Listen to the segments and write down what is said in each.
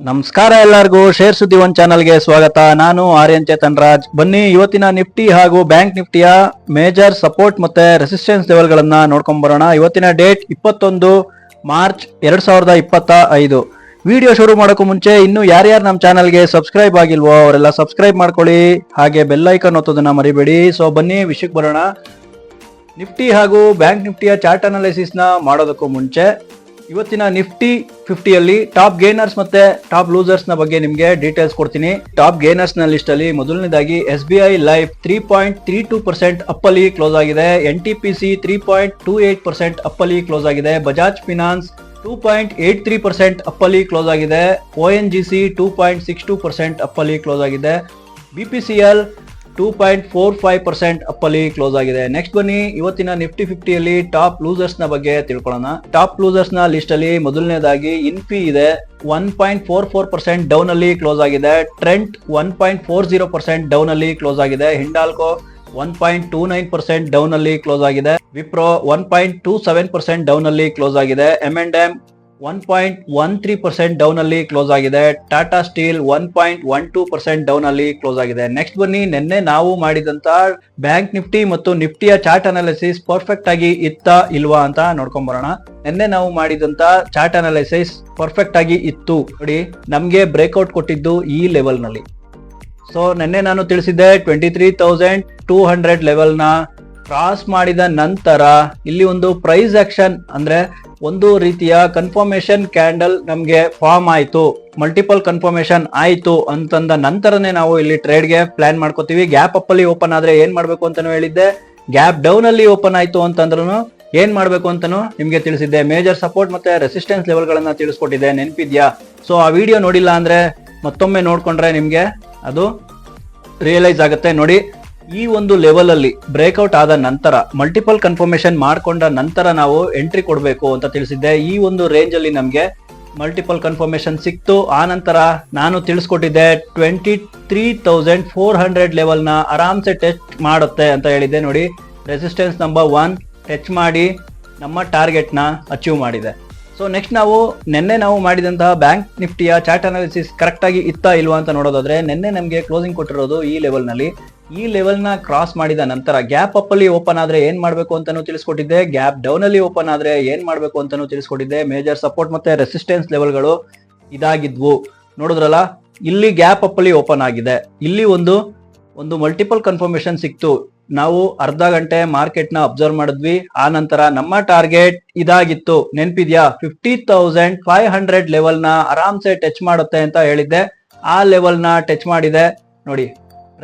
ನಮಸ್ಕಾರ ಎಲ್ಲರಿಗೂ ಶೇರ್ ಸುದ್ದಿ ಒನ್ ಚಾನಲ್ಗೆ ಸ್ವಾಗತ. ನಾನು ಆರ್ಯನ್ ಚೇತನ್ ರಾಜ್. ಬನ್ನಿ ಇವತ್ತಿನ ನಿಫ್ಟಿ ಹಾಗೂ ಬ್ಯಾಂಕ್ ನಿಫ್ಟಿಯ ಮೇಜರ್ ಸಪೋರ್ಟ್ ಮತ್ತೆ ರೆಸಿಸ್ಟೆನ್ಸ್ ಲೆವೆಲ್ ಗಳನ್ನ ನೋಡ್ಕೊಂಡ್ ಬರೋಣ. ಇವತ್ತಿನ ಡೇಟ್ 21 ಮಾರ್ಚ್ 2025. ವಿಡಿಯೋ ಶುರು ಮಾಡೋಕ್ಕೂ ಮುಂಚೆ ಇನ್ನು ಯಾರ್ಯಾರು ನಮ್ಮ ಚಾನಲ್ಗೆ ಸಬ್ಸ್ಕ್ರೈಬ್ ಆಗಿಲ್ವೋ ಅವರೆಲ್ಲ ಸಬ್ಸ್ಕ್ರೈಬ್ ಮಾಡ್ಕೊಳ್ಳಿ, ಹಾಗೆ ಬೆಲ್ ಐಕಾನ್ ಒತ್ತೋದನ್ನ ಮರಿಬೇಡಿ. ಸೊ ಬನ್ನಿ ವಿಷಯಕ್ಕೆ ಬರೋಣ. ನಿಫ್ಟಿ ಹಾಗೂ ಬ್ಯಾಂಕ್ ನಿಫ್ಟಿಯ ಚಾರ್ಟ್ ಅನಾಲಿಸಿಸ್ ನ ಮಾಡೋದಕ್ಕೂ ಮುಂಚೆ ಇವತ್ತಿನ ನಿಫ್ಟಿ 50ಯಲ್ಲಿ ಟಾಪ್ ಗೇನರ್ಸ್ ಮತ್ತೆ ಟಾಪ್ ಲೂಸರ್ಸ್ ನ ಬಗ್ಗೆ ನಿಮಗೆ ಡೀಟೇಲ್ಸ್ ಕೊಡ್ತೀನಿ. ಟಾಪ್ ಗೇನರ್ಸ್ ನ ಲಿಸ್ಟ್ ಅಲ್ಲಿ ಮೊದಲನೇದಾಗಿ SBI ಲೈಫ್ 3.32% ಅಪ್ ಅಲ್ಲಿ ಕ್ಲೋಸ್ ಆಗಿದೆ. NTPC 3.28% ಅಪ್ ಅಲ್ಲಿ ಕ್ಲೋಸ್ ಆಗಿದೆ. ಬಜಾಜ್ ಫಿನಾನ್ಸ್ 2.83% ಅಪ್ ಅಲ್ಲಿ ಕ್ಲೋಸ್ ಆಗಿದೆ. ONGC 2.62% ಅಪ್ ಅಲ್ಲಿ ಕ್ಲೋಸ್ ಆಗಿದೆ. BPCL 2.45% ಅಪ್ ಅಲ್ಲಿ ಕ್ಲೋಸ್ ಆಗಿದೆ. ನೆಕ್ಸ್ಟ್ ಬನ್ನಿ ಇವತ್ತಿನ ನಿಫ್ಟಿ 50ಯಲ್ಲಿ ಟಾಪ್ ಲೂಸರ್ಸ್ ನ ಬಗ್ಗೆ ತಿಳ್ಕೊಳ್ಳೋಣ. ಟಾಪ್ ಲೂಸರ್ಸ್ ನ ಲಿಸ್ಟ್ ಅಲ್ಲಿ ಮೊದಲನೇದಾಗಿ ಇನ್ಫಿ ಇದೆ, 1.44% ಡೌನ್ ಅಲ್ಲಿ ಕ್ಲೋಸ್ ಆಗಿದೆ. ಟ್ರೆಂಟ್ 1.40% ಡೌನ್ ಅಲ್ಲಿ ಕ್ಲೋಸ್ ಆಗಿದೆ. ಹಿಂಡಾಲ್ಕೋ 1.29% ಡೌನ್ ಅಲ್ಲಿ ಕ್ಲೋಸ್ ಆಗಿದೆ. ವಿಪ್ರೋ 1.27% ಡೌನ್ ಅಲ್ಲಿ ಕ್ಲೋಸ್ ಆಗಿದೆ. M&M 1.13% ಡೌನ್ ಅಲ್ಲಿ ಕ್ಲೋಸ್ ಆಗಿದೆ. ಟಾಟಾ ಸ್ಟೀಲ್ 1.12% ಡೌನ್ ಅಲ್ಲಿ ಕ್ಲೋಸ್ ಆಗಿದೆ. ನೆಕ್ಸ್ಟ್ ಬನ್ನಿ, ನಿನ್ನೆ ನಾವು ಮಾಡಿದಂತ ಬ್ಯಾಂಕ್ ನಿಫ್ಟಿ ಮತ್ತು ನಿಫ್ಟಿಯ ಚಾರ್ಟ್ ಅನಾಲಿಸಿಸ್ ಪರ್ಫೆಕ್ಟ್ ಆಗಿ ಇತ್ತಾ ಇಲ್ವಾ ಅಂತ ನೋಡ್ಕೊಂಡ್ ಬರೋಣ. ನಿನ್ನೆ ನಾವು ಮಾಡಿದಂತ ಚಾರ್ಟ್ ಅನಾಲಿಸಿಸ್ ಪರ್ಫೆಕ್ಟ್ ಆಗಿ ಇತ್ತು. ನೋಡಿ, ನಮ್ಗೆ ಬ್ರೇಕ್ಔಟ್ ಕೊಟ್ಟಿದ್ದು ಈ ಲೆವೆಲ್ ನಲ್ಲಿ. ಸೊ ನಿನ್ನೆ ನಾನು ತಿಳಿಸಿದ್ದೆ 23,200 ಲೆವೆಲ್ ನ ಕ್ರಾಸ್ ಮಾಡಿದ ನಂತರ ಇಲ್ಲಿ ಒಂದು ಪ್ರೈಸ್ ಆಕ್ಷನ್ ಅಂದ್ರೆ ಒಂದು ರೀತಿಯ ಕನ್ಫರ್ಮೇಶನ್ ಕ್ಯಾಂಡಲ್ ನಮ್ಗೆ ಫಾರ್ಮ್ ಆಯ್ತು, ಮಲ್ಟಿಪಲ್ ಕನ್ಫರ್ಮೇಶನ್ ಆಯ್ತು ಅಂತಂದ ನಂತರನೇ ನಾವು ಇಲ್ಲಿ ಟ್ರೇಡ್ ಗೆ ಪ್ಲಾನ್ ಮಾಡ್ಕೋತೀವಿ. ಗ್ಯಾಪ್ ಅಪ್ ಅಲ್ಲಿ ಓಪನ್ ಆದ್ರೆ ಏನ್ ಮಾಡ್ಬೇಕು ಅಂತಾನು ಹೇಳಿದ್ದೆ. ಗ್ಯಾಪ್ ಡೌನ್ ಅಲ್ಲಿ ಓಪನ್ ಆಯ್ತು ಅಂತಂದ್ರೂ ಏನ್ ಮಾಡ್ಬೇಕು ಅಂತಾನು ನಿಮ್ಗೆ ತಿಳಿಸಿದ್ದೆ. ಮೇಜರ್ ಸಪೋರ್ಟ್ ಮತ್ತೆ ರೆಸಿಸ್ಟೆನ್ಸ್ ಲೆವೆಲ್ ಗಳನ್ನ ತಿಳಿಸ್ಕೊಟ್ಟಿದ್ದೆ, ನೆನಪಿದ್ಯಾ? ಸೊ ಆ ವಿಡಿಯೋ ನೋಡಿಲ್ಲ ಅಂದ್ರೆ ಮತ್ತೊಮ್ಮೆ ನೋಡ್ಕೊಂಡ್ರೆ ನಿಮ್ಗೆ ಅದು ರಿಯಲೈಸ್ ಆಗುತ್ತೆ. ನೋಡಿ, ಈ ಒಂದು ಲೆವೆಲ್ ಅಲ್ಲಿ ಬ್ರೇಕ್ಔಟ್ ಆದ ನಂತರ ಮಲ್ಟಿಪಲ್ ಕನ್ಫರ್ಮೇಶನ್ ಮಾಡ್ಕೊಂಡ ನಂತರ ನಾವು ಎಂಟ್ರಿ ಕೊಡಬೇಕು ಅಂತ ತಿಳಿಸಿದ್ದೆ. ಈ ಒಂದು ರೇಂಜ್ ಅಲ್ಲಿ ನಮ್ಗೆ ಮಲ್ಟಿಪಲ್ ಕನ್ಫರ್ಮೇಶನ್ ಸಿಕ್ತು. ಆ ನಂತರ ನಾನು ತಿಳಿಸ್ಕೊಟ್ಟಿದ್ದೆ 23,400 ಲೆವೆಲ್ ನ ಆರಾಮ್ಸೆ ಟಚ್ ಮಾಡುತ್ತೆ ಅಂತ ಹೇಳಿದ್ದೆ. ನೋಡಿ, ರೆಸಿಸ್ಟೆನ್ಸ್ ನಂಬರ್ 1 ಟಚ್ ಮಾಡಿ ನಮ್ಮ ಟಾರ್ಗೆಟ್ ನ ಅಚೀವ್ ಮಾಡಿದೆ. ಸೊ ನೆಕ್ಸ್ಟ್ ನಿನ್ನೆ ನಾವು ಮಾಡಿದಂತಹ ಬ್ಯಾಂಕ್ ನಿಫ್ಟಿಯ ಚಾರ್ಟ್ ಅನಾಲಿಸಿಸ್ ಕರೆಕ್ಟ್ ಆಗಿ ಇತ್ತಾ ಇಲ್ವಾ ಅಂತ ನೋಡೋದಾದ್ರೆ, ನಿನ್ನೆ ನಮಗೆ ಕ್ಲೋಸಿಂಗ್ ಕೊಟ್ಟಿರೋದು ಈ ಲೆವೆಲ್ ನಲ್ಲಿ. ಈ ಲೆವೆಲ್ ನ ಕ್ರಾಸ್ ಮಾಡಿದ ನಂತರ ಗ್ಯಾಪ್ ಅಪ್ ಅಲ್ಲಿ ಓಪನ್ ಆದ್ರೆ ಏನ್ ಮಾಡ್ಬೇಕು ಅಂತಾನು ತಿಳಿಸ್ಕೊಟ್ಟಿದ್ದೆ. ಗ್ಯಾಪ್ ಡೌನ್ ಅಲ್ಲಿ ಓಪನ್ ಆದ್ರೆ ಏನ್ ಮಾಡ್ಬೇಕು ಅಂತಾನು ತಿಳಿಸ್ಕೊಟ್ಟಿದ್ದೆ. ಮೇಜರ್ ಸಪೋರ್ಟ್ ಮತ್ತೆ ರೆಸಿಸ್ಟೆನ್ಸ್ ಲೆವೆಲ್ ಗಳು ಇದಾಗಿದ್ವು. ನೋಡಿದ್ರಲ್ಲ, ಇಲ್ಲಿ ಗ್ಯಾಪ್ ಅಪ್ ಅಲ್ಲಿ ಓಪನ್ ಆಗಿದೆ. ಇಲ್ಲಿ ಒಂದು ಮಲ್ಟಿಪಲ್ ಕನ್ಫರ್ಮೇಶನ್ ಸಿಕ್ತು. ನಾವು ಅರ್ಧ ಗಂಟೆ ಮಾರ್ಕೆಟ್ ನ ಅಬ್ಸರ್ವ್ ಮಾಡಿದ್ವಿ. ಆ ನಂತರ ನಮ್ಮ ಟಾರ್ಗೆಟ್ ಇದಾಗಿತ್ತು, ನೆನ್ಪಿದ್ಯಾ? 50,500 ಲೆವೆಲ್ ನ ಆರಾಮ್ಸೆ ಟಚ್ ಮಾಡುತ್ತೆ ಅಂತ ಹೇಳಿದ್ದೆ. ಆ ಲೆವೆಲ್ ನ ಟಚ್ ಮಾಡಿದೆ. ನೋಡಿ,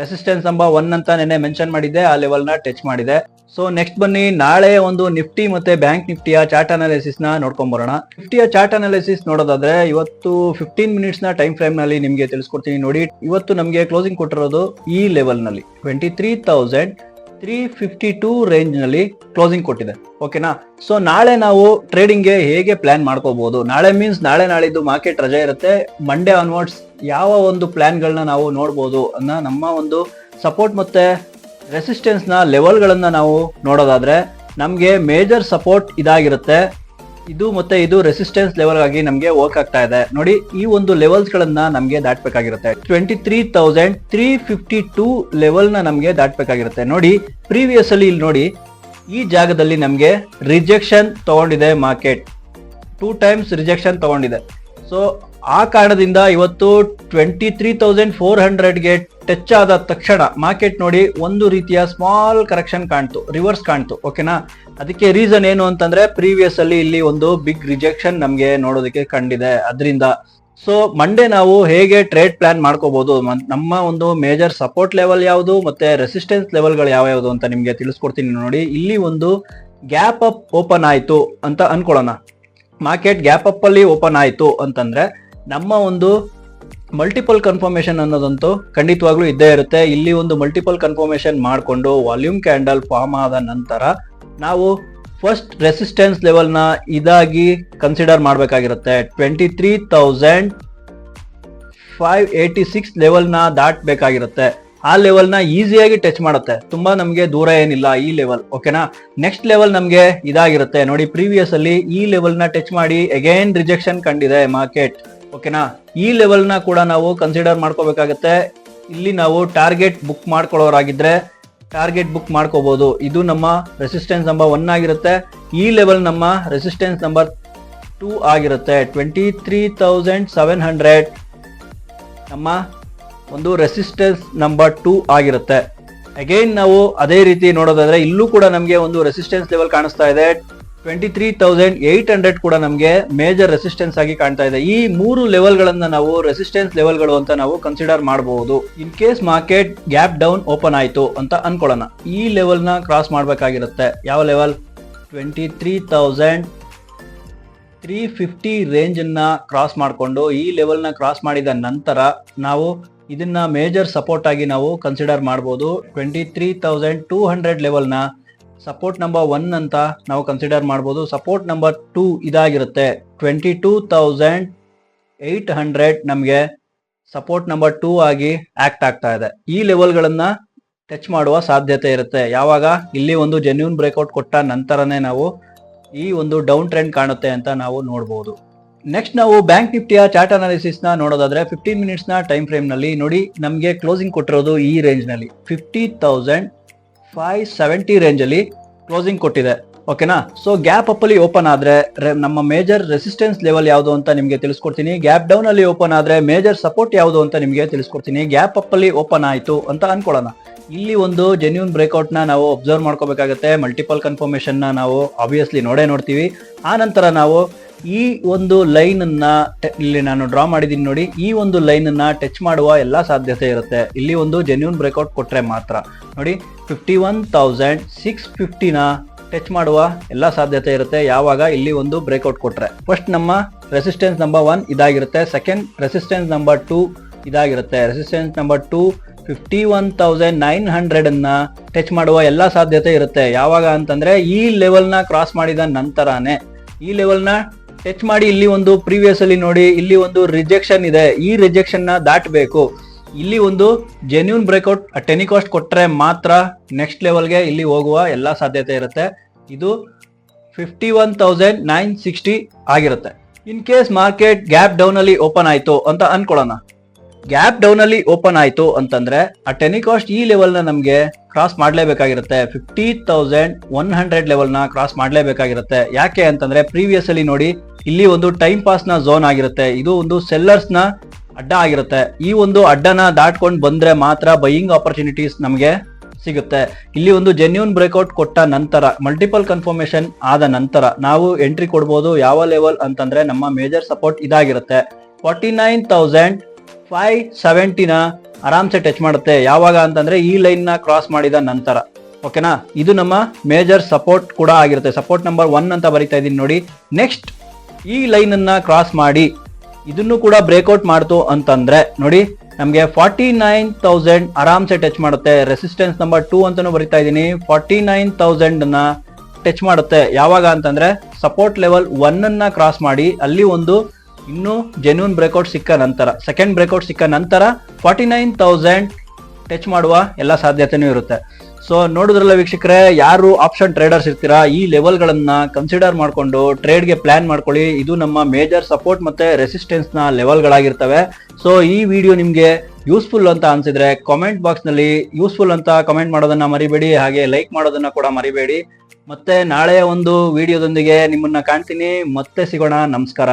ರೆಸಿಸ್ಟೆನ್ಸ್ ನಂಬರ್ 1 ಅಂತ ನೆನ್ನೆ ಮೆನ್ಷನ್ ಮಾಡಿದ್ದೆ, ಆ ಲೆವೆಲ್ ನ ಟಚ್ ಮಾಡಿದೆ. ಸೊ ನೆಕ್ಸ್ಟ್ ಬನ್ನಿ, ನಾಳೆ ಒಂದು ನಿಫ್ಟಿ ಮತ್ತೆ ಬ್ಯಾಂಕ್ ನಿಫ್ಟಿಯ ಚಾರ್ಟ್ ಅನಾಲಿಸಿಸ್ ನ ನೋಡ್ಕೊಂಡ್ ಬರೋಣ. ನಿಫ್ಟಿಯ ಚಾರ್ಟ್ ಅನಾಲಿಸಿಸ್ ನೋಡೋದಾದ್ರೆ ಇವತ್ತು 15 ಮಿನಿಟ್ಸ್ ನ ಟೈಮ್ ಫ್ರೇಮ್ ನಲ್ಲಿ ನಿಮ್ಗೆ ತಿಳಿಸ್ಕೊಡ್ತೀನಿ. ನೋಡಿ, ಇವತ್ತು ನಮ್ಗೆ ಕ್ಲೋಸಿಂಗ್ ಕೊಟ್ಟಿರೋದು ಈ ಲೆವೆಲ್ ನಲ್ಲಿ 23,352 ರೇಂಜ್ ನಲ್ಲಿ ಕ್ಲೋಸಿಂಗ್ ಕೊಟ್ಟಿದೆ. ಓಕೆನಾ? ಸೊ ನಾಳೆ ನಾವು ಟ್ರೇಡಿಂಗ್ ಗೆ ಹೇಗೆ ಪ್ಲಾನ್ ಮಾಡ್ಕೋಬಹುದು? ನಾಳೆ ಮೀನ್ಸ್ ನಾಳೆ ನಾಳಿದ್ದು ಮಾರ್ಕೆಟ್ ರಜೆ ಇರುತ್ತೆ. ಮಂಡೇ ಆನ್ವರ್ಡ್ಸ್ ಯಾವ ಒಂದು ಪ್ಲಾನ್ ಗಳನ್ನ ನಾವು ನೋಡಬಹುದು ಅನ್ನೋ ನಮ್ಮ ಒಂದು ಸಪೋರ್ಟ್ ಮತ್ತೆ ರೆಸಿಸ್ಟೆನ್ಸ್ ನ ಲೆವೆಲ್ ಗಳನ್ನ ನಾವು ನೋಡೋದಾದ್ರೆ, ನಮ್ಗೆ ಮೇಜರ್ ಸಪೋರ್ಟ್ ಇದಾಗಿರುತ್ತೆ. ಇದು ಮತ್ತೆ ಇದು ರೆಸಿಸ್ಟೆನ್ಸ್ ಲೆವೆಲ್ ಆಗಿ ನಮ್ಗೆ ವರ್ಕ್ ಆಗ್ತಾ ಇದೆ. ನೋಡಿ, ಈ ಒಂದು ಲೆವೆಲ್ಸ್ ಗಳನ್ನ ನಮ್ಗೆ ದಾಟ್ಬೇಕಾಗಿರುತ್ತೆ. 23,352 ಲೆವೆಲ್ ನ ನಮ್ಗೆ ದಾಟ್ಬೇಕಾಗಿರುತ್ತೆ. ನೋಡಿ, ಪ್ರೀವಿಯಸ್ ಅಲ್ಲಿ ಇಲ್ಲಿ ನೋಡಿ, ಈ ಜಾಗದಲ್ಲಿ ನಮ್ಗೆ ರಿಜೆಕ್ಷನ್ ತಗೊಂಡಿದೆ ಮಾರ್ಕೆಟ್. 2 ಟೈಮ್ಸ್ ರಿಜೆಕ್ಷನ್ ತಗೊಂಡಿದೆ. ಸೊ ಆ ಕಾರಣದಿಂದ ಇವತ್ತು 23,400 ಗೆ ಟಚ್ ಆದ ತಕ್ಷಣ ಮಾರ್ಕೆಟ್ ನೋಡಿ ಒಂದು ರೀತಿಯ ಸ್ಮಾಲ್ ಕರೆಕ್ಷನ್ ಕಾಣ್ತು, ರಿವರ್ಸ್ ಕಾಣ್ತು. ಓಕೆನಾ? ಅದಕ್ಕೆ ರೀಸನ್ ಏನು ಅಂತಂದ್ರೆ, ಪ್ರೀವಿಯಸ್ ಅಲ್ಲಿ ಇಲ್ಲಿ ಒಂದು ಬಿಗ್ ರಿಜೆಕ್ಷನ್ ನಮ್ಗೆ ನೋಡೋದಕ್ಕೆ ಕಂಡಿದೆ. ಅದರಿಂದ ಸೊ ಮಂಡೇ ನಾವು ಹೇಗೆ ಟ್ರೇಡ್ ಪ್ಲಾನ್ ಮಾಡ್ಕೋಬಹುದು, ನಮ್ಮ ಒಂದು ಮೇಜರ್ ಸಪೋರ್ಟ್ ಲೆವೆಲ್ ಯಾವುದು ಮತ್ತೆ ರೆಸಿಸ್ಟೆನ್ಸ್ ಲೆವೆಲ್ ಗಳು ಯಾವ್ಯಾವುದು ಅಂತ ನಿಮ್ಗೆ ತಿಳಿಸ್ಕೊಡ್ತೀನಿ. ನೋಡಿ, ಇಲ್ಲಿ ಒಂದು ಗ್ಯಾಪ್ ಅಪ್ ಓಪನ್ ಆಯ್ತು ಅಂತ ಅನ್ಕೊಳ್ಳೋಣ. ಮಾರ್ಕೆಟ್ ಗ್ಯಾಪ್ ಅಪ್ ಅಲ್ಲಿ ಓಪನ್ ಆಯ್ತು ಅಂತಂದ್ರೆ ನಮ್ಮ ಒಂದು ಮಲ್ಟಿಪಲ್ ಕನ್ಫರ್ಮೇಶನ್ ಅನ್ನೋದಂತೂ ಖಂಡಿತವಾಗ್ಲೂ ಇದ್ದೇ ಇರುತ್ತೆ. ಇಲ್ಲಿ ಒಂದು ಮಲ್ಟಿಪಲ್ ಕನ್ಫರ್ಮೇಶನ್ ಮಾಡಿಕೊಂಡು ವಾಲ್ಯೂಮ್ ಕ್ಯಾಂಡಲ್ ಫಾರ್ಮ್ ಆದ ನಂತರ ನಾವು ಫಸ್ಟ್ ರೆಸಿಸ್ಟೆನ್ಸ್ ಲೆವೆಲ್ ನ ಇದಾಗಿ ಕನ್ಸಿಡರ್ ಮಾಡಬೇಕಾಗಿರುತ್ತೆ. 23,586 ಲೆವೆಲ್ ನ ದಾಟ್ಬೇಕಾಗಿರುತ್ತೆ. ಆ ಲೆವೆಲ್ ನ ಈಸಿಯಾಗಿ ಟಚ್ ಮಾಡುತ್ತೆ, ತುಂಬಾ ನಮ್ಗೆ ದೂರ ಏನಿಲ್ಲ ಈ ಲೆವೆಲ್. ಓಕೆನಾ? ನೆಕ್ಸ್ಟ್ ಲೆವೆಲ್ ನಮ್ಗೆ ಇದಾಗಿರುತ್ತೆ. ನೋಡಿ, ಪ್ರೀವಿಯಸ್ ಅಲ್ಲಿ ಈ ಲೆವೆಲ್ ನ ಟಚ್ ಮಾಡಿ ಅಗೇನ್ ರಿಜೆಕ್ಷನ್ ಕಂಡಿದೆ ಮಾರ್ಕೆಟ್. ಓಕೆನಾ. ಈ ಲೆವೆಲ್ ನ ಕೂಡ ನಾವು ಕನ್ಸಿಡರ್ ಮಾಡ್ಕೋಬೇಕಾಗತ್ತೆ. ಇಲ್ಲಿ ನಾವು ಟಾರ್ಗೆಟ್ ಬುಕ್ ಮಾಡ್ಕೊಳ್ಳೋರಾಗಿದ್ರೆ ಟಾರ್ಗೆಟ್ ಬುಕ್ ಮಾಡ್ಕೋಬಹುದು. ಇದು ನಮ್ಮ ರೆಸಿಸ್ಟೆನ್ಸ್ ನಂಬರ್ 1 ಆಗಿರುತ್ತೆ. ಈ ಲೆವೆಲ್ ನಮ್ಮ ರೆಸಿಸ್ಟೆನ್ಸ್ ನಂಬರ್ 2 ಆಗಿರುತ್ತೆ. 23,700 ನಮ್ಮ ಒಂದು ರೆಸಿಸ್ಟೆನ್ಸ್ ನಂಬರ್ 2 ಆಗಿರುತ್ತೆ. ಅಗೈನ್ ನಾವು ಅದೇ ರೀತಿ ನೋಡೋದಾದ್ರೆ ಇಲ್ಲೂ ಕೂಡ ನಮಗೆ ಒಂದು ರೆಸಿಸ್ಟೆನ್ಸ್ ಲೆವೆಲ್ ಕಾಣಿಸ್ತಾ ಇದೆ. 23,800 ಕೂಡ ನಮಗೆ ಮೇಜರ್ ರೆಸಿಸ್ಟೆನ್ಸ್ ಆಗಿ ಕಾಣ್ತಾ ಇದೆ. ಈ 3 ಲೆವೆಲ್ ಗಳನ್ನ ನಾವು ರೆಸಿಸ್ಟೆನ್ಸ್ ಲೆವೆಲ್ಗಳು ಅಂತ ನಾವು ಕನ್ಸಿಡರ್ ಮಾಡಬಹುದು. In case market gap down open ಆಯ್ತು ಅಂತ ಅನ್ಕೊಳ್ಳೋಣ, ಈ ಲೆವೆಲ್ ನ ಕ್ರಾಸ್ ಮಾಡ್ಬೇಕಾಗಿರುತ್ತೆ. ಯಾವ ಲೆವೆಲ್? 23,350 ರೇಂಜ್ ಅನ್ನ ಕ್ರಾಸ್ ಮಾಡಿಕೊಂಡು ಈ ಲೆವೆಲ್ ನ ಕ್ರಾಸ್ ಮಾಡಿದ ನಂತರ ನಾವು ಇದನ್ನ ಮೇಜರ್ ಸಪೋರ್ಟ್ ಆಗಿ ನಾವು ಕನ್ಸಿಡರ್ ಮಾಡಬಹುದು. 23,200 ಲೆವೆಲ್ ನ ಸಪೋರ್ಟ್ ನಂಬರ್ 1 ಅಂತ ನಾವು ಕನ್ಸಿಡರ್ ಮಾಡಬಹುದು. ಸಪೋರ್ಟ್ ನಂಬರ್ 2 ಇದಾಗಿರುತ್ತೆ. 22,800 ನಮಗೆ ಸಪೋರ್ಟ್ ನಂಬರ್ 2 ಆಗಿ ಆಕ್ಟ್ ಆಗ್ತಾ ಇದೆ. ಈ ಲೆವೆಲ್ ಗಳನ್ನ ಟಚ್ ಮಾಡುವ ಸಾಧ್ಯತೆ ಇರುತ್ತೆ. ಯಾವಾಗ? ಇಲ್ಲಿ ಒಂದು ಜೆನ್ಯೂನ್ ಬ್ರೇಕ್ಔಟ್ ಕೊಟ್ಟ ನಂತರನೇ ನಾವು ಈ ಒಂದು ಡೌನ್ ಟ್ರೆಂಡ್ ಕಾಣುತ್ತೆ ಅಂತ ನಾವು ನೋಡಬಹುದು. ನೆಕ್ಸ್ಟ್ ನಾವು ಬ್ಯಾಂಕ್ ನಿಫ್ಟಿಯ ಚಾರ್ಟ್ ಅನಾಲಿಸಿಸ್ ನ ನೋಡೋದಾದ್ರೆ 15 ಮಿನಿಟ್ಸ್ ನ ಟೈಮ್ ಫ್ರೇಮ್ ನಲ್ಲಿ ನೋಡಿ, ನಮಗೆ ಕ್ಲೋಸಿಂಗ್ ಕೊಟ್ಟಿರೋದು ಈ ರೇಂಜ್ ನಲ್ಲಿ 50,570 ರೇಂಜ್ ಅಲ್ಲಿ ಕ್ಲೋಸಿಂಗ್ ಕೊಟ್ಟಿದೆ. ಓಕೆನಾ. ಸೊ ಗ್ಯಾಪ್ ಅಪ್ ಅಲ್ಲಿ ಓಪನ್ ಆದ್ರೆ ನಮ್ಮ ಮೇಜರ್ ರೆಸಿಸ್ಟೆನ್ಸ್ ಲೆವೆಲ್ ಯಾವುದು ಅಂತ ನಿಮಗೆ ತಿಳಿಸ್ಕೊಡ್ತೀನಿ. ಗ್ಯಾಪ್ ಡೌನ್ ಅಲ್ಲಿ ಓಪನ್ ಆದ್ರೆ ಮೇಜರ್ ಸಪೋರ್ಟ್ ಯಾವುದು ಅಂತ ನಿಮಗೆ ತಿಳಿಸ್ಕೊಡ್ತೀನಿ. ಗ್ಯಾಪ್ ಅಪ್ ಅಲ್ಲಿ ಓಪನ್ ಆಯ್ತು ಅಂತ ಅನ್ಕೊಳ್ಳೋಣ, ಇಲ್ಲಿ ಒಂದು ಜೆನ್ಯೂನ್ ಬ್ರೇಕ್ಔಟ್ ನ ನಾವು ಅಬ್ಸರ್ವ್ ಮಾಡ್ಕೋಬೇಕಾಗುತ್ತೆ. ಮಲ್ಟಿಪಲ್ ಕನ್ಫರ್ಮೇಶನ್ ನ ನಾವು ಆಬ್ವಿಯಸ್ಲಿ ನೋಡ್ತೀವಿ. ಆ ನಂತರ ನಾವು ಈ ಒಂದು ಲೈನ್ ಅನ್ನ ಇಲ್ಲಿ ನಾನು ಡ್ರಾ ಮಾಡಿದೀನಿ ನೋಡಿ, ಈ ಒಂದು ಲೈನ್ ಅನ್ನ ಟಚ್ ಮಾಡುವ ಎಲ್ಲಾ ಸಾಧ್ಯತೆ ಇರುತ್ತೆ. ಇಲ್ಲಿ ಒಂದು ಜೆನ್ಯೂನ್ ಬ್ರೇಕ್ಔಟ್ ಕೊಟ್ರೆ ಮಾತ್ರ ನೋಡಿ 51,650 ನ ಟಚ್ ಮಾಡುವ ಎಲ್ಲಾ ಸಾಧ್ಯತೆ ಇರುತ್ತೆ. ಯಾವಾಗ? ಇಲ್ಲಿ ಒಂದು ಬ್ರೇಕ್ಔಟ್ ಕೊಟ್ರೆ. ಫಸ್ಟ್ ನಮ್ಮ ರೆಸಿಸ್ಟೆನ್ಸ್ ನಂಬರ್ 1 ಇದಾಗಿರುತ್ತೆ. ಸೆಕೆಂಡ್ ರೆಸಿಸ್ಟೆನ್ಸ್ ನಂಬರ್ 2 ಇದಾಗಿರುತ್ತೆ. ರೆಸಿಸ್ಟೆನ್ಸ್ ನಂಬರ್ 2 51,900 ಅನ್ನ ಟಚ್ ಮಾಡುವ ಎಲ್ಲಾ ಸಾಧ್ಯತೆ ಇರುತ್ತೆ. ಯಾವಾಗ ಅಂತಂದ್ರೆ ಈ ಲೆವೆಲ್ ನ ಕ್ರಾಸ್ ಮಾಡಿದ ನಂತರನೇ. ಈ ಲೆವೆಲ್ ನ ಟಚ್ ಮಾಡಿ ಇಲ್ಲಿ ಒಂದು ಪ್ರೀವಿಯಸ್ ಅಲ್ಲಿ ನೋಡಿ, ಇಲ್ಲಿ ಒಂದು ರಿಜೆಕ್ಷನ್ ಇದೆ. ಈ ರಿಜೆಕ್ಷನ್ ನ ದಾಟಬೇಕು. ಇಲ್ಲಿ ಒಂದು ಜೆನ್ಯೂನ್ ಬ್ರೇಕ್ಔಟ್ ಟೆನಿಕಾಸ್ಟ್ ಕೊಟ್ರೆ ಮಾತ್ರ ನೆಕ್ಸ್ಟ್ ಲೆವೆಲ್ಗೆ ಇಲ್ಲಿ ಹೋಗುವ ಎಲ್ಲಾ ಸಾಧ್ಯತೆ ಇರುತ್ತೆ. ಇದು 51,960 ಆಗಿರುತ್ತೆ. In case market gap down ಅಲ್ಲಿ ಓಪನ್ ಆಯ್ತು ಅಂತ ಅನ್ಕೊಳ್ಳೋಣ. ಗ್ಯಾಪ್ ಡೌನ್ ಅಲ್ಲಿ ಓಪನ್ ಆಯ್ತು ಅಂತಂದ್ರೆ ಆ ಟೆನಿಕಾಸ್ಟ್ ಈ ಲೆವೆಲ್ ನ ನಮ್ಗೆ ಕ್ರಾಸ್ ಮಾಡ್ಲೇಬೇಕಾಗಿರುತ್ತೆ. 50,100 ಲೆವೆಲ್ ನ ಕ್ರಾಸ್ ಮಾಡ್ಲೇಬೇಕಾಗಿರುತ್ತೆ. ಯಾಕೆ ಅಂತಂದ್ರೆ ಪ್ರೀವಿಯಸ್ ಅಲ್ಲಿ ನೋಡಿ, ಇಲ್ಲಿ ಒಂದು ಟೈಮ್ ಪಾಸ್ ನ ಝೋನ್ ಆಗಿರುತ್ತೆ. ಇದು ಒಂದು ಸೆಲ್ಲರ್ಸ್ ನ ಅಡ್ಡ ಆಗಿರುತ್ತೆ. ಈ ಒಂದು ಅಡ್ಡನ ದಾಟ್ಕೊಂಡು ಬಂದ್ರೆ ಮಾತ್ರ ಬೈಯಿಂಗ್ ಆಪರ್ಚುನಿಟೀಸ್ ನಮಗೆ ಸಿಗುತ್ತೆ. ಇಲ್ಲಿ ಒಂದು ಜೆನ್ಯೂನ್ ಬ್ರೇಕ್ಔಟ್ ಕೊಟ್ಟ ನಂತರ, ಮಲ್ಟಿಪಲ್ ಕನ್ಫರ್ಮೇಶನ್ ಆದ ನಂತರ ನಾವು ಎಂಟ್ರಿ ಕೊಡ್ಬೋದು. ಯಾವ ಲೆವೆಲ್ ಅಂತಂದ್ರೆ ನಮ್ಮ ಮೇಜರ್ ಸಪೋರ್ಟ್ ಇದಾಗಿರುತ್ತೆ. 49,570 ನ ಆರಾಮ್ಸೆ ಟಚ್ ಮಾಡುತ್ತೆ. ಯಾವಾಗ ಅಂತಂದ್ರೆ ಈ ಲೈನ್ ನ ಕ್ರಾಸ್ ಮಾಡಿದ ನಂತರ. ಓಕೆನಾ. ಇದು ನಮ್ಮ ಮೇಜರ್ ಸಪೋರ್ಟ್ ಕೂಡ ಆಗಿರುತ್ತೆ. ಸಪೋರ್ಟ್ ನಂಬರ್ 1 ಅಂತ ಬರೀತಾ ಇದೀನಿ ನೋಡಿ. ನೆಕ್ಸ್ಟ್ ಈ ಲೈನ್ ಅನ್ನ ಕ್ರಾಸ್ ಮಾಡಿ ಇದನ್ನು ಕೂಡ ಬ್ರೇಕ್ಔಟ್ ಮಾಡ್ತು ಅಂತಂದ್ರೆ ನೋಡಿ, ನಮ್ಗೆ 49,000 ಆರಾಮ್ಸೆ ಟಚ್ ಮಾಡುತ್ತೆ. ರೆಸಿಸ್ಟೆನ್ಸ್ ನಂಬರ್ 2 ಅಂತಾನು ಬರೀತಾ ಇದೀನಿ. 49,000 ನ ಟಚ್ ಮಾಡುತ್ತೆ. ಯಾವಾಗ ಅಂತಂದ್ರೆ ಸಪೋರ್ಟ್ ಲೆವೆಲ್ 1 ಅನ್ನ ಕ್ರಾಸ್ ಮಾಡಿ ಅಲ್ಲಿ ಒಂದು ಇನ್ನು ಜೆನ್ಯೂನ್ ಬ್ರೇಕ್ಔಟ್ ಸಿಕ್ಕ ನಂತರ, ಸೆಕೆಂಡ್ ಬ್ರೇಕ್ಔಟ್ ಸಿಕ್ಕ ನಂತರ 49,000 ಟಚ್ ಮಾಡುವ ಎಲ್ಲ ಸಾಧ್ಯತೆನೂ ಇರುತ್ತೆ. ಸೊ ನೋಡಿದ್ರಲ್ಲ ವೀಕ್ಷಕರೇ, ಯಾರು ಆಪ್ಷನ್ ಟ್ರೇಡರ್ಸ್ ಇರ್ತೀರಾ, ಈ ಲೆವೆಲ್ ಗಳನ್ನ ಕನ್ಸಿಡರ್ ಮಾಡ್ಕೊಂಡು ಟ್ರೇಡ್ಗೆ ಪ್ಲಾನ್ ಮಾಡ್ಕೊಳ್ಳಿ. ಇದು ನಮ್ಮ ಮೇಜರ್ ಸಪೋರ್ಟ್ ಮತ್ತೆ ರೆಸಿಸ್ಟೆನ್ಸ್ ನ ಲೆವೆಲ್ ಗಳಾಗಿರ್ತವೆ. ಸೊ ಈ ವಿಡಿಯೋ ನಿಮ್ಗೆ ಯೂಸ್ಫುಲ್ ಅಂತ ಅನ್ಸಿದ್ರೆ ಕಾಮೆಂಟ್ ಬಾಕ್ಸ್ ನಲ್ಲಿ ಯೂಸ್ಫುಲ್ ಅಂತ ಕಮೆಂಟ್ ಮಾಡೋದನ್ನ ಮರಿಬೇಡಿ. ಹಾಗೆ ಲೈಕ್ ಮಾಡೋದನ್ನ ಕೂಡ ಮರಿಬೇಡಿ. ಮತ್ತೆ ನಾಳೆ ಒಂದು ವಿಡಿಯೋದೊಂದಿಗೆ ನಿಮ್ಮನ್ನ ಕಾಣ್ತೀನಿ. ಮತ್ತೆ ಸಿಗೋಣ. ನಮಸ್ಕಾರ.